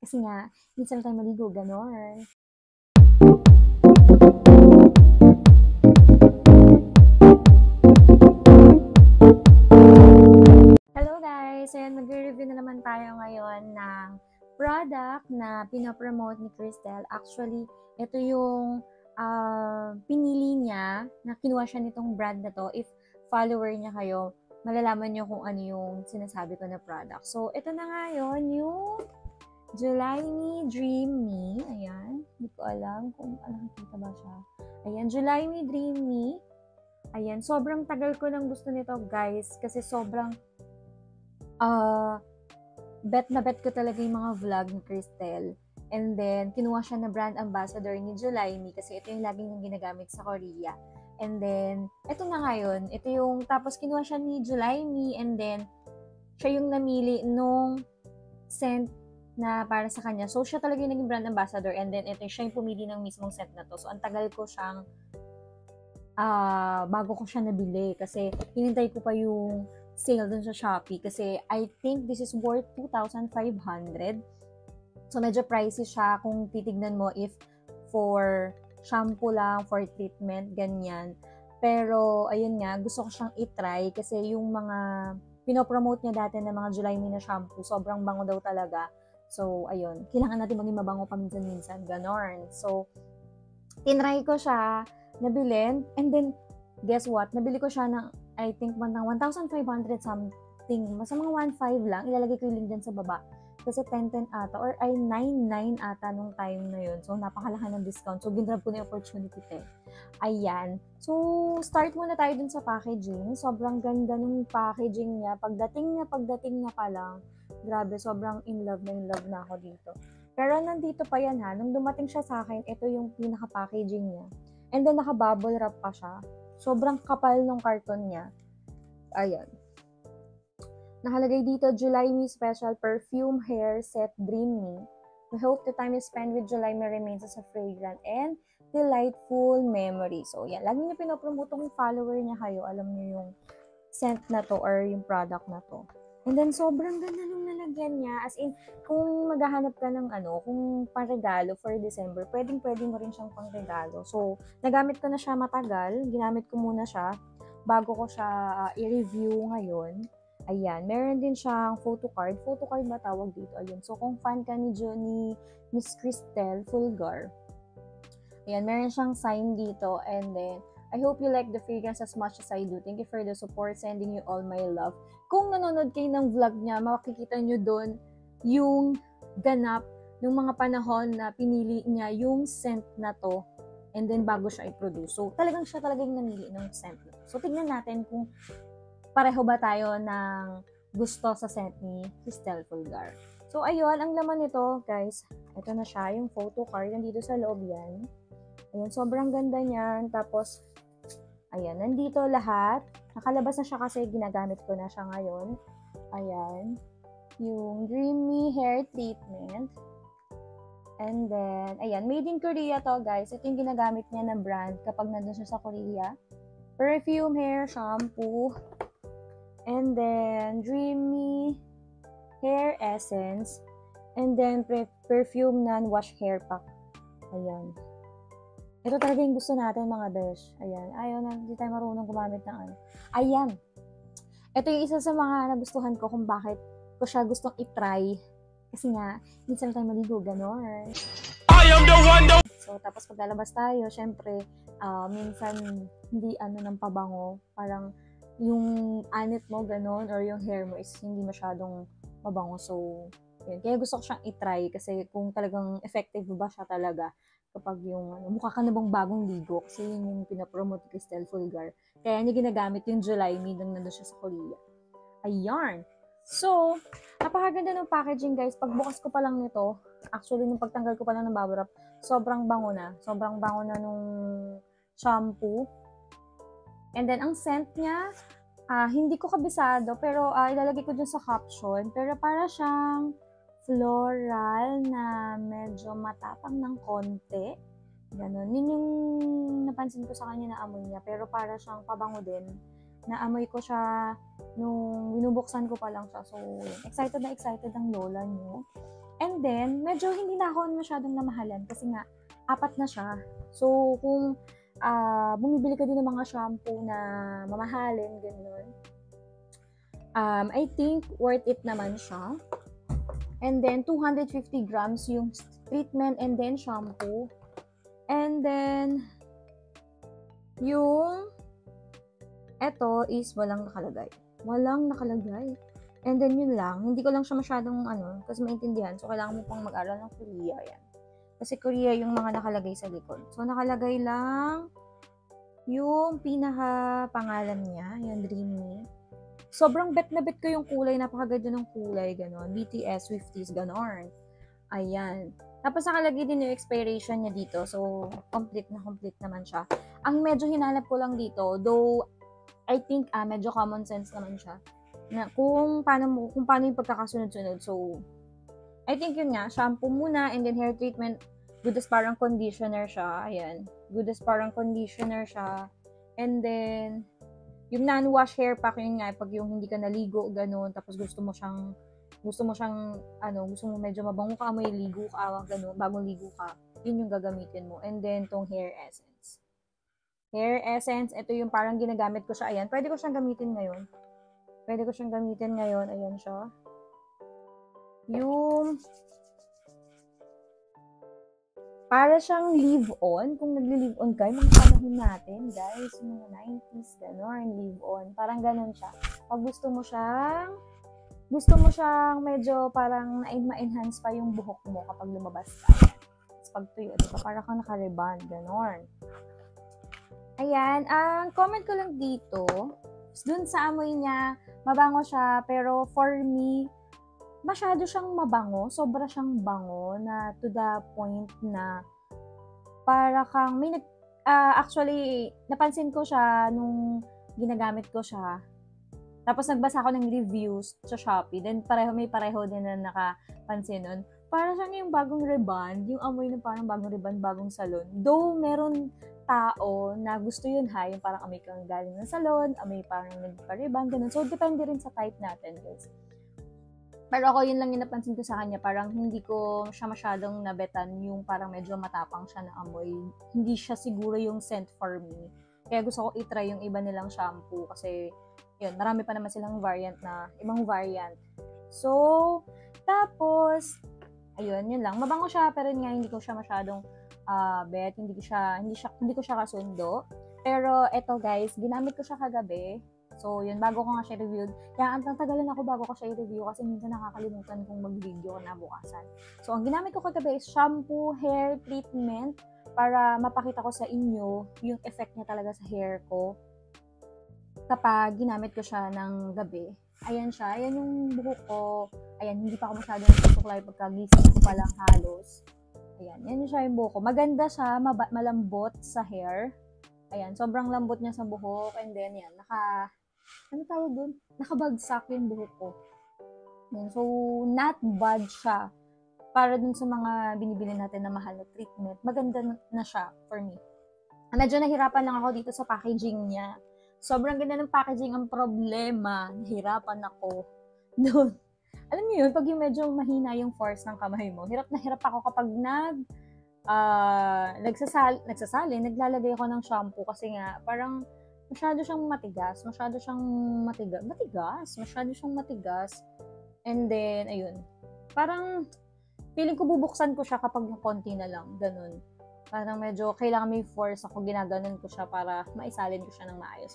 Kasi nga, minsan tayo maligo, ganon. Hello guys! Ayan, mag-review na naman tayo ngayon ng product na pinopromote ni Cristel. Actually, ito yung pinili niya na kinuha siya nitong brand na to. If follower niya kayo, malalaman niyo kung ano yung sinasabi ko na product. So, ito na nga yun, yung July Me, Dream Me. Ayan, hindi ko alam kung nakikita ba siya. Ayan, July Me, Dream Me. Ayan, sobrang tagal ko nang gusto nito guys kasi sobrang bet na bet ko talaga yung mga vlog ni Cristel. And then, kinuha siya na brand ambassador ni July Me kasi ito yung laging niyang ginagamit sa Korea. And then, ito na ngayon. Ito yung, tapos kinuha siya ni July Me and then, siya yung namili nung scent na para sa kanya. So, siya talaga yung naging brand ambassador and then, ito siya yung pumili ng mismong scent na to. So, ang tagal ko siyang bago ko siya nabili kasi hinintay ko pa yung sale dun sa Shopee kasi I think this is worth 2,500. So, medyo pricey siya kung titignan mo if for shampoo lang, for treatment, ganyan. Pero, ayun nga, gusto ko siyang itry kasi yung mga pinopromote niya dati ng mga July Me na shampoo, sobrang bango daw talaga. So, ayun, kailangan natin maging mabango paminsan-minsan, ganon. So, tinry ko siya, nabili, and then, guess what? Nabili ko siya ng, I think, 1,500 something. Basta mga 1,500 lang. Ilalagay ko yung link dyan sa baba. Kasi 10-10 ata, or ay 9-9 ata nung time na yun. So, napakalaki ng discount. So, ginrab ko na yung opportunity te. Ayan. So, start muna tayo dun sa packaging. Sobrang ganda nung packaging niya. Pagdating niya pa lang, grabe, sobrang in love na ako dito. Pero nandito pa yan ha. Nung dumating siya sa akin, ito yung pinaka-packaging niya. And then, naka-bubble wrap pa siya. Sobrang kapal ng karton niya. Ayan. Nakalagay dito, July Me Special Perfume Hair Set Dream Me. We hope the time you spend with July Me remains as a fragrant and delightful memory. So, yan. Lagi niya pinopromote kung follower niya kayo. Alam niyo yung scent na to or yung product na to. And then, sobrang ganda nung nalagyan niya. As in, kung maghahanap ka ng kung pang-regalo for December, pwedeng mo rin siyang pang-regalo. So, nagamit ko na siya matagal. Ginamit ko muna siya bago ko siya i-review ngayon. Ayan, meron din siyang photo card. Photo card ba tawag dito? Ayun. So, kung fan ka ni Miss Cristel Fulgar, ayan, meron siyang sign dito. And then, I hope you like the fragrance as much as I do. Thank you for the support. Sending you all my love. Kung nanonood kayo ng vlog niya, makikita nyo doon yung ganap ng mga panahon na pinili niya yung scent na to. And then, bago siya i-produce. So, siya talagang namili ng scent na to. So, tignan natin kung pareho ba tayo ng gusto sa scent ni Cristel Fulgar. So, ayun, ang laman nito, guys. Ito na siya, yung photo card. Nandito sa loob yan. Ayan, sobrang ganda niyan. Tapos, ayan, nandito lahat. Nakalabas na siya kasi ginagamit ko na siya ngayon. Ayan. Yung Dreamy Hair Treatment. And then, ayan, made in Korea to, guys. Ito yung ginagamit niya na brand kapag nandun siya sa Korea. Perfume Hair Shampoo. And then, Dreamy Hair Essence. And then, Perfume Non-Wash Hair Pack. Ayan. Ito talaga yung gusto natin, mga besh. Ayan. Ayaw na, hindi tayo marunong gumamit ng Ayan. Ito yung isa sa mga nagustuhan ko kung bakit ko siya gustong itry. Kasi nga, minsan tayo maligo, gano'n. So, tapos paglalabas tayo, syempre, minsan hindi ng pabango. Parang yung anit mo, gano'n, or yung hair mo is hindi masyadong mabango. So, yun. Kaya gusto ko siyang itry kasi kung talagang effective ba siya talaga kapag yung mukha ka na bang bagong ligo kasi yun yung pinapromote ni Cristel Fulgar. Kaya niya ginagamit yung July Me nung nandun siya sa Korea. Ayan. So, napakaganda ng packaging, guys. Pagbukas ko pa lang nito, actually, nung pagtanggal ko pa lang ng bubble wrap, sobrang bango na. Sobrang bango na nung shampoo. And then, ang scent niya, hindi ko kabisado, pero ilalagay ko dun sa caption. Pero para siyang floral na medyo matapang ng konti. Ganon. Yun yung napansin ko sa kanya na amoy niya. Pero para siyang pabango din. Naamoy ko siya nung binubuksan ko pa lang siya. So, excited na excited ang lola niyo. And then, medyo hindi na ako masyadong namahalan kasi nga, 4 na siya. So, kung bumibili ka din ng mga shampoo na mamahalin, ganun, I think worth it naman siya. And then, 250 grams yung treatment and then shampoo. And then, yung eto is walang nakalagay. Walang nakalagay. And then, yun lang. Hindi ko lang siya masyadong, kasi maintindihan. So, kailangan mo pang mag-aral ng Korea. Yan. Kasi Korea yung mga nakalagay sa likod. So, nakalagay lang yung pinaka-pangalan niya. Yan, Dreamy. Sobrang bet na bet ko yung kulay. Napakaganda ng kulay. Ganon. BTS, Swifties, ganon. Ayan. Tapos nakalagay din yung expiration niya dito. So, complete naman siya. Ang medyo hinanap ko lang dito, though, I think, medyo common sense naman siya. Na kung paano yung pagkakasunod-sunod. So, I think yun nga, shampoo muna, and then hair treatment, good as parang conditioner siya. Ayan. Good as parang conditioner siya. And then, yung non-wash hair pack, yun nga, pag yung hindi ka naligo, ganun, tapos gusto mo medyo mabango ka, may ligo ka, ganun, bagong ligo ka, yun yung gagamitin mo. And then, tong hair essence. Hair essence, ito yung parang ginagamit ko siya. Ayan, pwede ko siyang gamitin ngayon. Ayan siya. Yung para siyang leave-on. Kung nagli-leave-on kayo, mga panahon natin, guys, yung mga 90s, gano'n, leave-on. Parang gano'n siya. Pag gusto mo siyang medyo parang ma-enhance pa yung buhok mo kapag lumabas ka. Tapos pag tuyo, diba? Parang kang naka-rebond, gano'n. Ayan, ang comment ko lang dito, dun sa amoy niya, mabango siya, pero for me, masyado siyang mabango, sobra siyang bango na to the point na para kang actually napansin ko siya nung ginagamit ko siya. Tapos nagbasa ako ng reviews sa Shopee, then may pareho din na nakapansin nun. Para siyang yung bagong rebond, yung amoy ng parang bagong rebond, bagong salon. Though meron tao na gusto yun yung parang amoy kang galing ng salon, amoy parang nagpa-rebond, ganun. So depende rin sa type natin, guys. Pero ako, yun lang yung napansin ko sa kanya. Parang hindi ko siya masyadong nabetan yung parang medyo matapang siya na amoy. Hindi siya siguro yung scent for me. Kaya gusto ko itry yung iba nilang shampoo. Kasi, yun, marami pa naman silang ibang variant. So, tapos, ayun, yun lang. Mabango siya, pero nga hindi ko siya masyadong bet. Hindi ko siya kasundo. Pero, eto guys, ginamit ko siya kagabi. So, yun, bago ko nga siya reviewed. Kaya ang tagalan ako bago ko siya i-review kasi minsan nakakalimutan kung mag-video na bukasan. So, ang ginamit ko kagabi is shampoo, hair treatment para mapakita ko sa inyo yung effect niya talaga sa hair ko kapag ginamit ko siya ng gabi. Ayan siya. Ayan yung buhok ko. Ayan, hindi pa ako masyadong nagsusuklay pagkagising ko pa lang halos. Ayan, yan siya yung buhok ko. Maganda siya, malambot sa hair. Ayan, sobrang lambot niya sa buhok. And then, yan, nakabagsak yung buhok ko. Yan. So, not bad siya. Para dun sa mga binibili natin na mahal na treatment, maganda na siya for me. Medyo nahirapan lang ako dito sa packaging niya. Sobrang ganda ng packaging. Ang problema, nahirapan ako doon. Alam niyo yun, pag yung medyo mahina yung force ng kamay mo, hirap na hirap ako kapag naglalagay ako ng shampoo kasi nga, parang masyado siyang matigas. And then, ayun. Parang, feeling ko bubuksan ko siya kapag konti na lang. Ganun. Parang medyo kailangan may force ako. Ginaganon ko siya para maisalin ko siya ng maayos.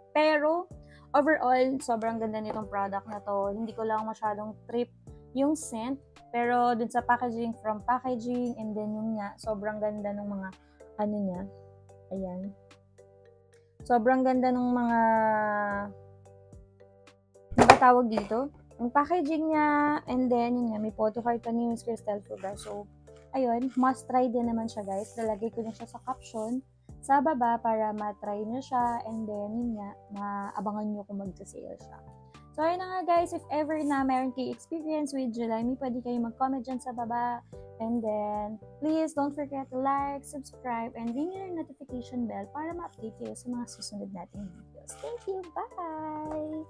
Pero, overall, sobrang ganda nitong product na to. Hindi ko lang masyadong trip yung scent. Pero, dun sa packaging, from packaging, and then yung nga, sobrang ganda ng mga, niya. Ayan. Sobrang ganda ng mga tawag dito. Yung packaging niya, and then, yun nga, may photo card pa ni Miss Cristel Fuga. So, ayun, must try din naman siya, guys. Lalagay ko na siya sa caption sa baba para ma-try nyo siya, and then, yun nga, maabangan nyo kung mag-sale siya. So, ayun na nga, guys. If ever na meron kayo experience with July, pwede kayo mag-comment dyan sa baba. And then, please don't forget to like, subscribe, and ring your notification bell para ma-update kayo sa mga susunod nating videos. Thank you! Bye!